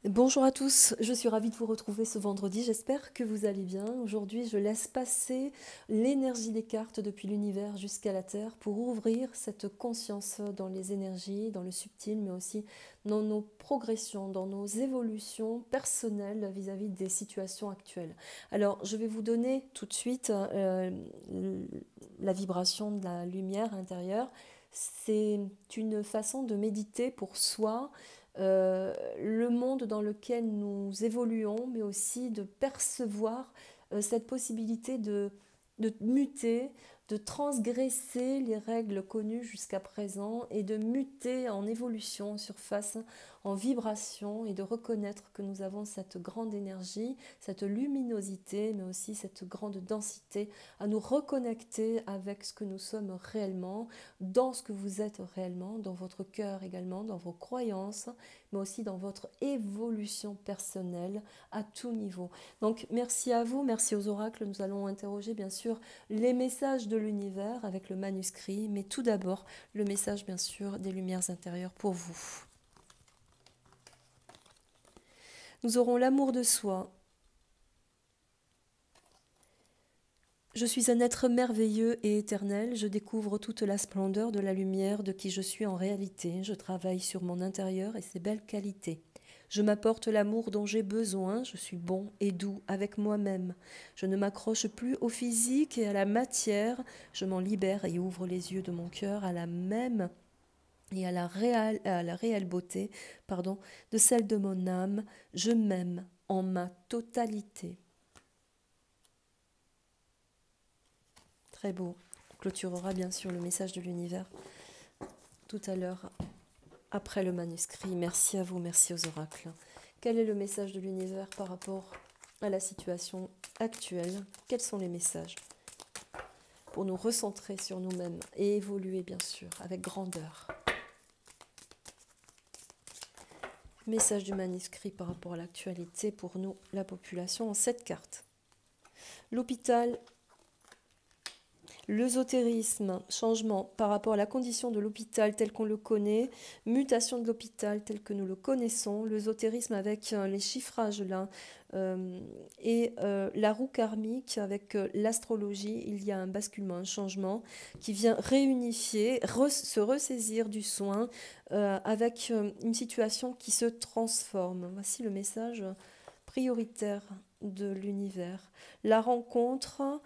Bonjour à tous, je suis ravie de vous retrouver ce vendredi, j'espère que vous allez bien. Aujourd'hui, je laisse passer l'énergie des cartes depuis l'univers jusqu'à la Terre pour ouvrir cette conscience dans les énergies, dans le subtil, mais aussi dans nos progressions, dans nos évolutions personnelles vis-à-vis des situations actuelles. Alors, je vais vous donner tout de suite la vibration de la lumière intérieure. C'est une façon de méditer pour soi, le monde dans lequel nous évoluons, mais aussi de percevoir cette possibilité de muter, de transgresser les règles connues jusqu'à présent et de muter en évolution, en surface, en vibration et de reconnaître que nous avons cette grande énergie, cette luminosité, mais aussi cette grande densité à nous reconnecter avec ce que nous sommes réellement, dans ce que vous êtes réellement, dans votre cœur également, dans vos croyances, mais aussi dans votre évolution personnelle à tout niveau. Donc merci à vous, merci aux oracles. Nous allons interroger bien sûr les messages de l'univers avec le manuscrit, mais tout d'abord le message bien sûr des lumières intérieures pour vous. Nous aurons l'amour de soi. Je suis un être merveilleux et éternel, je découvre toute la splendeur de la lumière de qui je suis en réalité, je travaille sur mon intérieur et ses belles qualités. Je m'apporte l'amour dont j'ai besoin, je suis bon et doux avec moi-même. Je ne m'accroche plus au physique et à la matière, je m'en libère et ouvre les yeux de mon cœur à la même et à la réelle beauté, de celle de mon âme. Je m'aime en ma totalité. Très beau. On clôturera bien sûr le message de l'univers tout à l'heure après le manuscrit. Merci à vous, merci aux oracles. Quel est le message de l'univers par rapport à la situation actuelle? Quels sont les messages pour nous recentrer sur nous-mêmes et évoluer bien sûr avec grandeur? Message du manuscrit par rapport à l'actualité pour nous, la population, en 7 cartes. L'hôpital, l'ésotérisme, changement par rapport à la condition de l'hôpital tel qu'on le connaît, mutation de l'hôpital tel que nous le connaissons, l'ésotérisme avec les chiffrages là, la roue karmique avec l'astrologie, il y a un basculement, un changement qui vient réunifier, se ressaisir du soin avec une situation qui se transforme. Voici le message prioritaire de l'univers. La rencontre,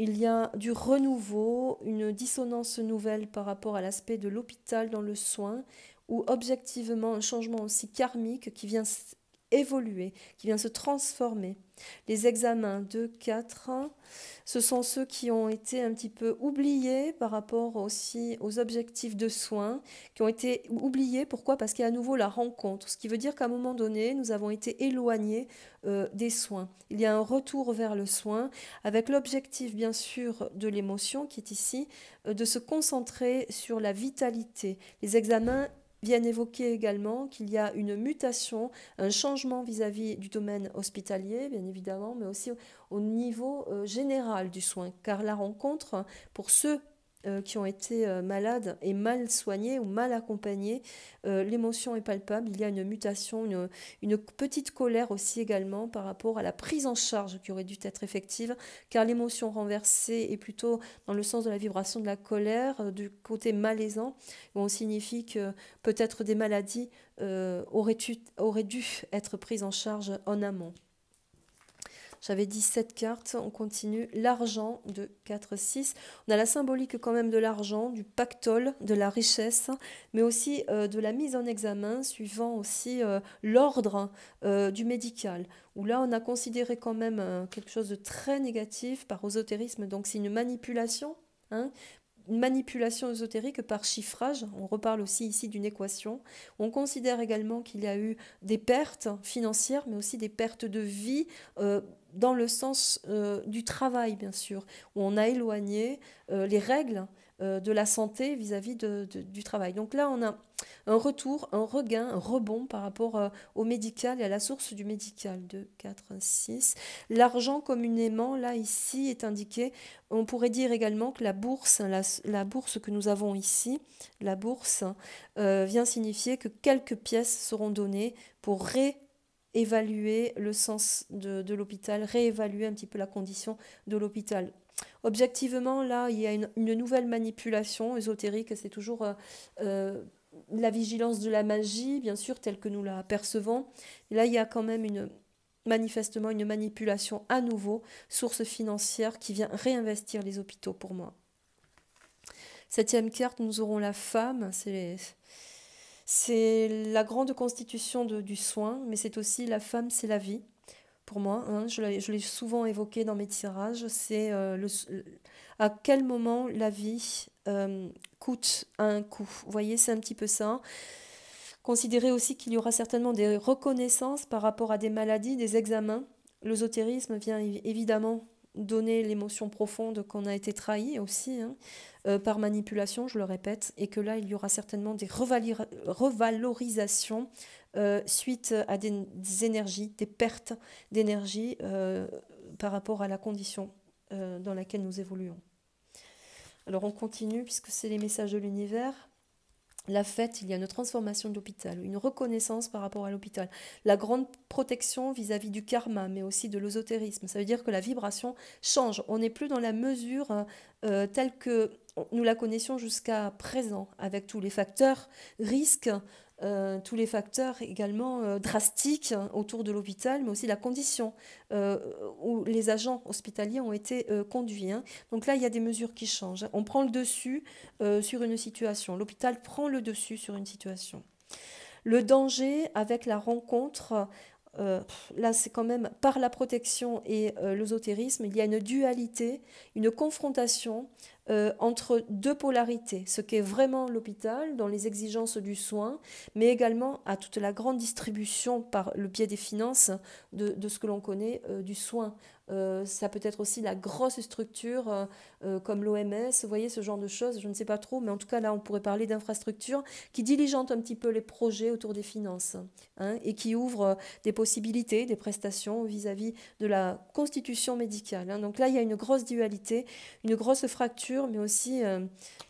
il y a du renouveau, une dissonance nouvelle par rapport à l'aspect de l'hôpital dans le soin, ou objectivement un changement aussi karmique qui vient évoluer, qui vient se transformer. Les examens 2, 4, ce sont ceux qui ont été un petit peu oubliés par rapport aussi aux objectifs de soins, qui ont été oubliés. Pourquoi? Parce qu'il y a à nouveau la rencontre, ce qui veut dire qu'à un moment donné, nous avons été éloignés des soins. Il y a un retour vers le soin, avec l'objectif bien sûr de l'émotion qui est ici, de se concentrer sur la vitalité. Les examens viennent évoquer également qu'il y a une mutation, un changement vis-à-vis du domaine hospitalier, bien évidemment, mais aussi au niveau général du soin, car la rencontre, pour ceux qui ont été malades et mal soignés ou mal accompagnés, l'émotion est palpable, il y a une mutation, une petite colère aussi également par rapport à la prise en charge qui aurait dû être effective, car l'émotion renversée est plutôt dans le sens de la vibration de la colère, du côté malaisant, où on signifie que peut-être des maladies auraient dû être prises en charge en amont. J'avais dit 7 cartes, on continue. L'argent de 4, 6. On a la symbolique quand même de l'argent, du pactole, de la richesse, mais aussi de la mise en examen, suivant aussi l'ordre du médical. Où là, on a considéré quand même quelque chose de très négatif par ésotérisme, donc c'est une manipulation. Hein, une manipulation ésotérique par chiffrage. On reparle aussi ici d'une équation. On considère également qu'il y a eu des pertes financières, mais aussi des pertes de vie dans le sens du travail, bien sûr, où on a éloigné les règles de la santé vis-à-vis du travail. Donc là, on a un retour, un regain, un rebond par rapport au médical et à la source du médical. 2, 4, 6. L'argent communément, là, ici, est indiqué. On pourrait dire également que la bourse, la bourse que nous avons ici, vient signifier que quelques pièces seront données pour évaluer le sens de l'hôpital, réévaluer un petit peu la condition de l'hôpital. Objectivement, là, il y a une nouvelle manipulation ésotérique, c'est toujours euh, la vigilance de la magie, bien sûr, telle que nous la percevons. Et là, il y a quand même manifestement une manipulation à nouveau, source financière qui vient réinvestir les hôpitaux pour moi. Septième carte, nous aurons la femme, c'est la grande constitution du soin, mais c'est aussi la femme, c'est la vie. Pour moi, hein, je l'ai souvent évoqué dans mes tirages, c'est à quel moment la vie coûte un coût. Vous voyez, c'est un petit peu ça. Considérez aussi qu'il y aura certainement des reconnaissances par rapport à des maladies, des examens. L'ésotérisme vient évidemment donner l'émotion profonde qu'on a été trahi aussi, hein, par manipulation, je le répète, et que là, il y aura certainement des revalorisations suite à des énergies, des pertes d'énergie par rapport à la condition dans laquelle nous évoluons. Alors on continue puisque c'est les messages de l'univers. La fête, il y a une transformation de l'hôpital, une reconnaissance par rapport à l'hôpital, la grande protection vis-à-vis du karma, mais aussi de l'ésotérisme. Ça veut dire que la vibration change. On n'est plus dans la mesure telle que nous la connaissions jusqu'à présent, avec tous les facteurs risques, tous les facteurs également drastiques autour de l'hôpital, mais aussi la condition euh, où les agents hospitaliers ont été conduits, hein. Donc là, il y a des mesures qui changent. On prend le dessus sur une situation. L'hôpital prend le dessus sur une situation. Le danger avec la rencontre, là c'est quand même par la protection et l'ésotérisme, il y a une dualité, une confrontation entre deux polarités, ce qu'est vraiment l'hôpital dans les exigences du soin, mais également à toute la grande distribution par le biais des finances de ce que l'on connaît du soin. Ça peut être aussi la grosse structure comme l'OMS, vous voyez ce genre de choses, je ne sais pas trop, mais en tout cas là on pourrait parler d'infrastructures qui diligentent un petit peu les projets autour des finances, hein, et qui ouvrent des possibilités, des prestations vis-à-vis de la constitution médicale, hein. Donc là il y a une grosse dualité, une grosse fracture, mais aussi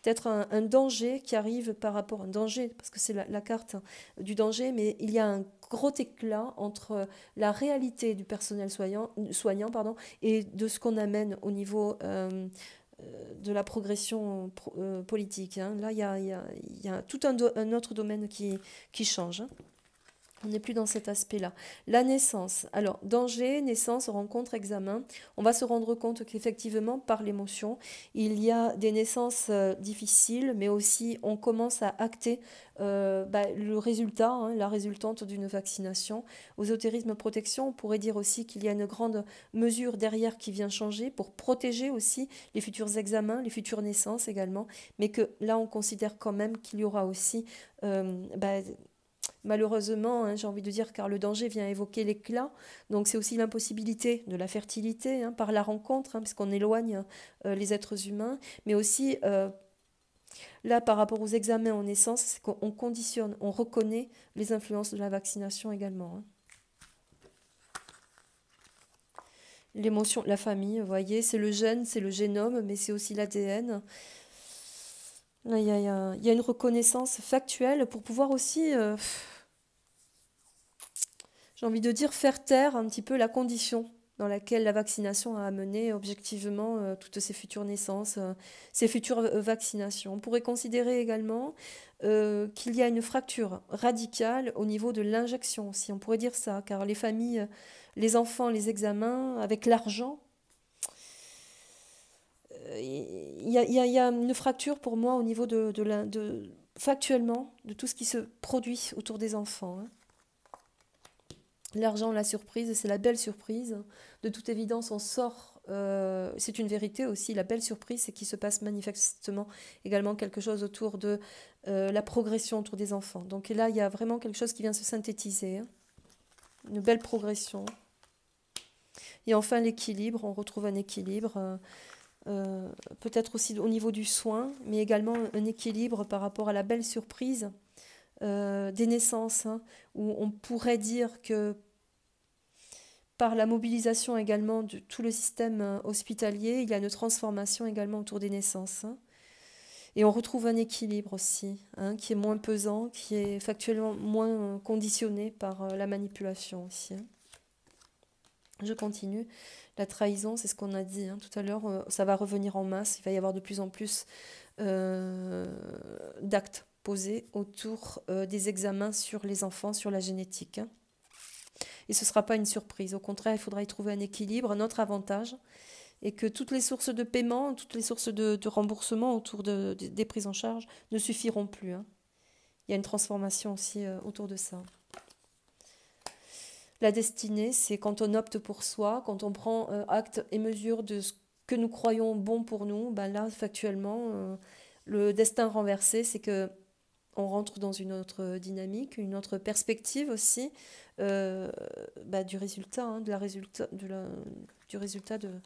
peut-être un danger qui arrive par rapport à un danger, parce que c'est la carte du danger, mais il y a un gros éclat entre la réalité du personnel soignant pardon, et de ce qu'on amène au niveau de la progression politique, hein. Là, il y a tout un autre domaine qui change, hein. On n'est plus dans cet aspect-là. La naissance. Alors, danger, naissance, rencontre, examen. On va se rendre compte qu'effectivement, par l'émotion, il y a des naissances difficiles, mais aussi on commence à acter le résultat, hein, la résultante d'une vaccination. Au ésotérisme protection, on pourrait dire aussi qu'il y a une grande mesure derrière qui vient changer pour protéger aussi les futurs examens, les futures naissances également, mais que là, on considère quand même qu'il y aura aussi malheureusement, hein, j'ai envie de dire, car le danger vient évoquer l'éclat, donc c'est aussi l'impossibilité de la fertilité, hein, par la rencontre, hein, puisqu'on éloigne les êtres humains, mais aussi là par rapport aux examens en naissance, c'est qu'on conditionne, on reconnaît les influences de la vaccination également, hein. L'émotion, la famille, vous voyez, c'est le gène, c'est le génome, mais c'est aussi l'ADN. Là, il y a une reconnaissance factuelle pour pouvoir aussi j'ai envie de dire, faire taire un petit peu la condition dans laquelle la vaccination a amené objectivement toutes ces futures naissances, ces futures vaccinations. On pourrait considérer également qu'il y a une fracture radicale au niveau de l'injection aussi. On pourrait dire ça, car les familles, les enfants, les examens, avec l'argent, il y a une fracture pour moi au niveau factuellement de tout ce qui se produit autour des enfants, hein. L'argent, la surprise, c'est la belle surprise. De toute évidence, on sort, c'est une vérité aussi, la belle surprise, c'est qu'il se passe manifestement également quelque chose autour de la progression autour des enfants. Donc là, il y a vraiment quelque chose qui vient se synthétiser, hein. Une belle progression. Et enfin, l'équilibre, on retrouve un équilibre, peut-être aussi au niveau du soin, mais également un équilibre par rapport à la belle surprise des naissances, hein, où on pourrait dire que par la mobilisation également de tout le système hospitalier, il y a une transformation également autour des naissances, hein. Et on retrouve un équilibre aussi, hein, qui est moins pesant, qui est factuellement moins conditionné par la manipulation aussi, hein. Je continue. La trahison, c'est ce qu'on a dit, hein, tout à l'heure, ça va revenir en masse. Il va y avoir de plus en plus euh, d'actes posés autour des examens sur les enfants, sur la génétique, hein. Et ce ne sera pas une surprise. Au contraire, il faudra y trouver un équilibre, un autre avantage, et que toutes les sources de paiement, toutes les sources de remboursement autour des prises en charge ne suffiront plus, hein. Il y a une transformation aussi autour de ça. La destinée, c'est quand on opte pour soi, quand on prend acte et mesure de ce que nous croyons bon pour nous. Ben là, factuellement, le destin renversé, c'est que on rentre dans une autre dynamique, une autre perspective aussi du résultat, hein, du résultat de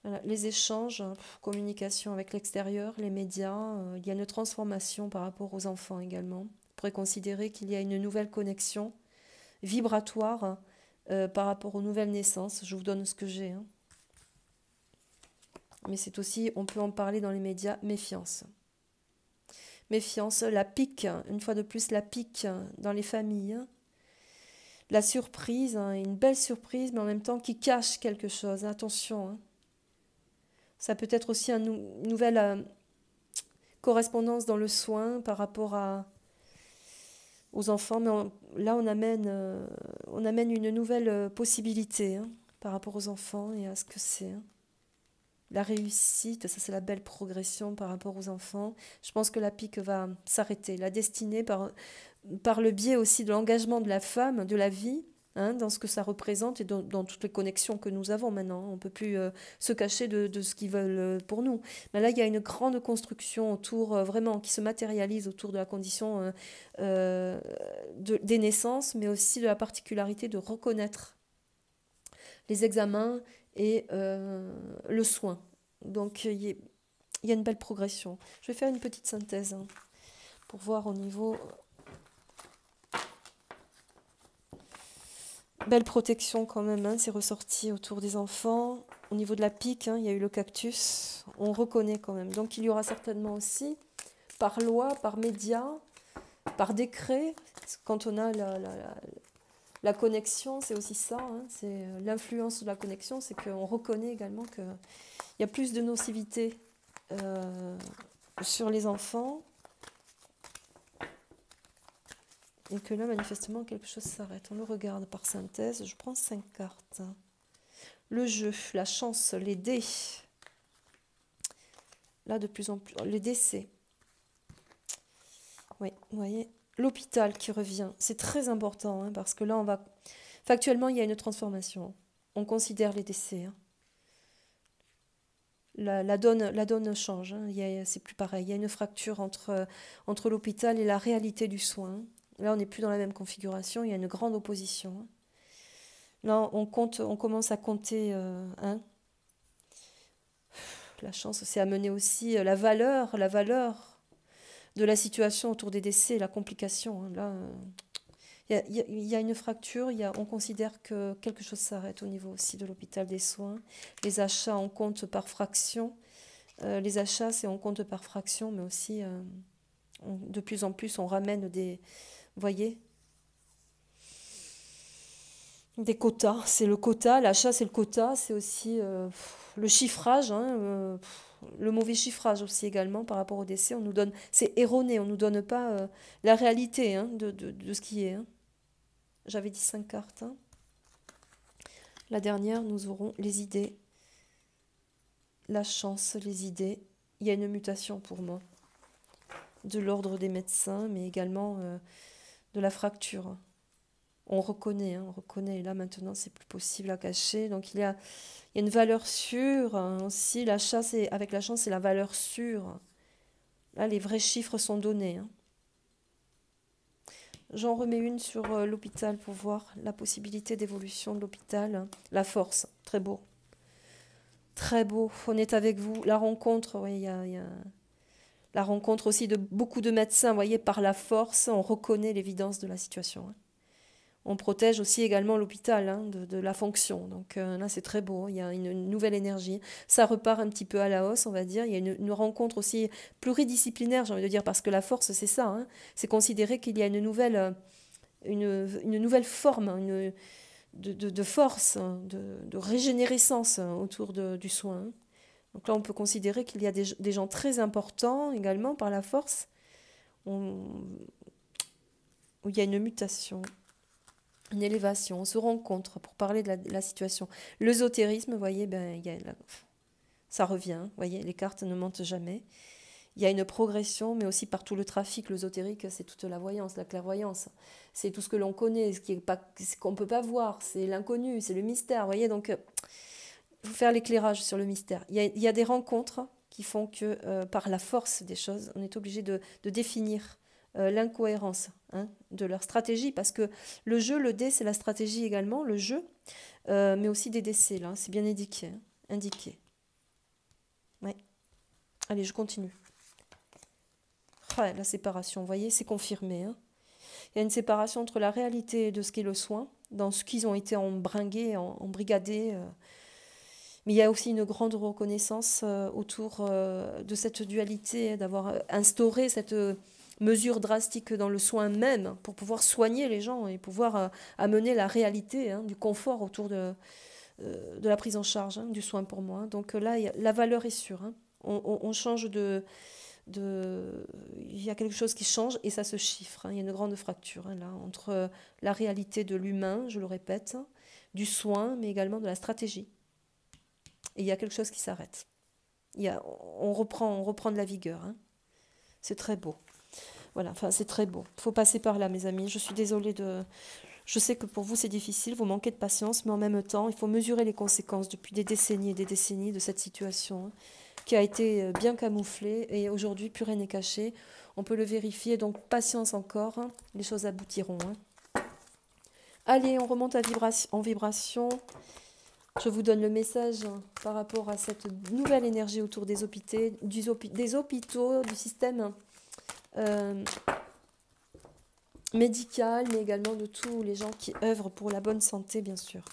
voilà, les échanges, communication avec l'extérieur, les médias. Il y a une transformation par rapport aux enfants également. On pourrait considérer qu'il y a une nouvelle connexion vibratoire par rapport aux nouvelles naissances. Je vous donne ce que j'ai, hein. Mais c'est aussi, on peut en parler dans les médias, méfiance. Méfiance, la pique, une fois de plus, la pique dans les familles, hein. La surprise, hein, une belle surprise, mais en même temps qui cache quelque chose. Attention, hein. Ça peut être aussi une nouvelle correspondance dans le soin par rapport aux enfants, mais là on amène une nouvelle possibilité, hein, par rapport aux enfants et à ce que c'est, hein. La réussite, ça c'est la belle progression par rapport aux enfants. Je pense que la pique va s'arrêter. La destinée, par le biais aussi de l'engagement de la femme, de la vie, hein, dans ce que ça représente et dans toutes les connexions que nous avons maintenant. On ne peut plus se cacher de ce qu'ils veulent pour nous. Mais là, il y a une grande construction autour, vraiment, qui se matérialise autour de la condition des naissances, mais aussi de la particularité de reconnaître les examens et le soin. Donc, il y a une belle progression. Je vais faire une petite synthèse, hein, pour voir au niveau... Belle protection quand même, hein, c'est ressorti autour des enfants. Au niveau de la pique, hein, il y a eu le cactus. On reconnaît quand même. Donc, il y aura certainement aussi, par loi, par média, par décret, quand on a la connexion, c'est aussi ça, hein, c'est l'influence de la connexion, c'est qu'on reconnaît également qu'il y a plus de nocivité sur les enfants et que là, manifestement, quelque chose s'arrête. On le regarde par synthèse. Je prends 5 cartes. Le jeu, la chance, les dés. Là, de plus en plus... Les décès. Oui, vous voyez, l'hôpital qui revient. C'est très important, hein, parce que là, on va... Factuellement, il y a une transformation. On considère les décès, hein. La donne change, hein. C'est plus pareil. Il y a une fracture entre l'hôpital et la réalité du soin. Là, on n'est plus dans la même configuration. Il y a une grande opposition, hein. Là, on commence à compter. Hein. La chance, c'est amener aussi la valeur de la situation autour des décès, la complication, hein. Là, il y a une fracture, on considère que quelque chose s'arrête au niveau aussi de l'hôpital des soins. Les achats, on compte par fraction. Les achats, c'est on compte par fraction, mais aussi, de plus en plus, on ramène des... Vous voyez, des quotas. C'est le quota, l'achat, c'est le quota. C'est aussi le chiffrage, hein, le mauvais chiffrage aussi également par rapport au décès. On nous donne... C'est erroné, on ne nous donne pas la réalité, hein, de ce qui est, hein. J'avais dit 5 cartes, hein. La dernière, nous aurons les idées. La chance, les idées. Il y a une mutation pour moi. De l'ordre des médecins, mais également de la fracture. On reconnaît, hein, on reconnaît. Et là, maintenant, c'est plus possible à cacher. Donc, il y a une valeur sûre, hein, aussi. L'achat, avec la chance, c'est la valeur sûre. Là, les vrais chiffres sont donnés, hein. J'en remets une sur l'hôpital pour voir la possibilité d'évolution de l'hôpital. La force, très beau. Très beau, on est avec vous. La rencontre, oui, il y a la rencontre aussi de beaucoup de médecins. Vous voyez, par la force, on reconnaît l'évidence de la situation, hein. On protège aussi également l'hôpital hein, de la fonction. Donc là, c'est très beau. Il y a une nouvelle énergie. Ça repart un petit peu à la hausse, on va dire. Il y a une rencontre aussi pluridisciplinaire, j'ai envie de dire, parce que la force, c'est ça. Hein. C'est considérer qu'il y a une nouvelle forme, de force, de régénérescence autour du soin. Donc là, on peut considérer qu'il y a des gens très importants également par la force, où il y a une mutation, une élévation, on se rencontre pour parler de la situation. L'ésotérisme, vous voyez, ben, ça revient, vous voyez, les cartes ne mentent jamais. Il y a une progression, mais aussi par tout le trafic. L'ésotérique, c'est toute la voyance, la clairvoyance. C'est tout ce que l'on connaît, ce qu'on ne peut pas voir. C'est l'inconnu, c'est le mystère. Vous voyez, donc, il faut faire l'éclairage sur le mystère. Il y a des rencontres qui font que, par la force des choses, on est obligé de définir l'incohérence hein, de leur stratégie. Parce que le jeu, le dé, c'est la stratégie également, le jeu, mais aussi des décès, là. C'est bien indiqué. Hein, indiqué. Ouais. Allez, je continue. Ouais, la séparation, vous voyez, c'est confirmé. Hein. Il y a une séparation entre la réalité de ce qu'est le soin, dans ce qu'ils ont été embringués, embrigadés. Mais il y a aussi une grande reconnaissance autour de cette dualité, d'avoir instauré cette mesure drastique dans le soin même pour pouvoir soigner les gens et pouvoir amener la réalité, hein, du confort autour de la prise en charge, hein, du soin pour moi. Donc là, la valeur est sûre. Hein. On change il y a quelque chose qui change et ça se chiffre. Hein. Il y a une grande fracture hein, là, entre la réalité de l'humain, je le répète, du soin, mais également de la stratégie. Et il y a quelque chose qui s'arrête. On reprend de la vigueur. Hein. C'est très beau. Voilà, enfin c'est très beau. Il faut passer par là, mes amis. Je suis désolée de... Je sais que pour vous c'est difficile, vous manquez de patience, mais en même temps, il faut mesurer les conséquences depuis des décennies et des décennies de cette situation. Hein, qui a été bien camouflé et aujourd'hui plus rien n'est caché. On peut le vérifier, donc patience encore, hein. Les choses aboutiront. Hein. Allez, on remonte en vibration. Je vous donne le message par rapport à cette nouvelle énergie autour des hôpitaux, du système médical, mais également de tous les gens qui œuvrent pour la bonne santé, bien sûr.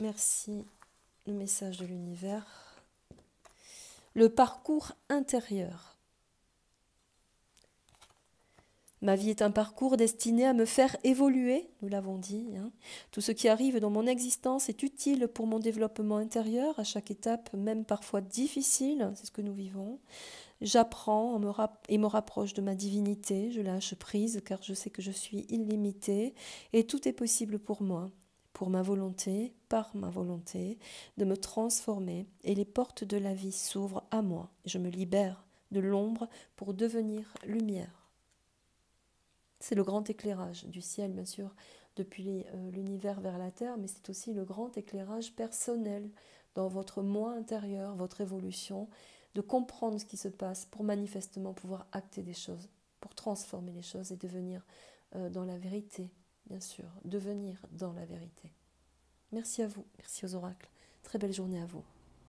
Merci, le message de l'univers. Le parcours intérieur. Ma vie est un parcours destiné à me faire évoluer, nous l'avons dit. Hein. Tout ce qui arrive dans mon existence est utile pour mon développement intérieur, à chaque étape, même parfois difficile, c'est ce que nous vivons. J'apprends et me rapproche de ma divinité, je lâche prise car je sais que je suis illimitée et tout est possible pour moi. Pour ma volonté, par ma volonté, de me transformer et les portes de la vie s'ouvrent à moi. Je me libère de l'ombre pour devenir lumière. C'est le grand éclairage du ciel, bien sûr, depuis l'univers vers la terre, mais c'est aussi le grand éclairage personnel dans votre moi intérieur, votre évolution, de comprendre ce qui se passe pour manifestement pouvoir acter des choses, pour transformer les choses et devenir dans la vérité. Bien sûr, devenir dans la vérité. Merci à vous, merci aux oracles. Très belle journée à vous.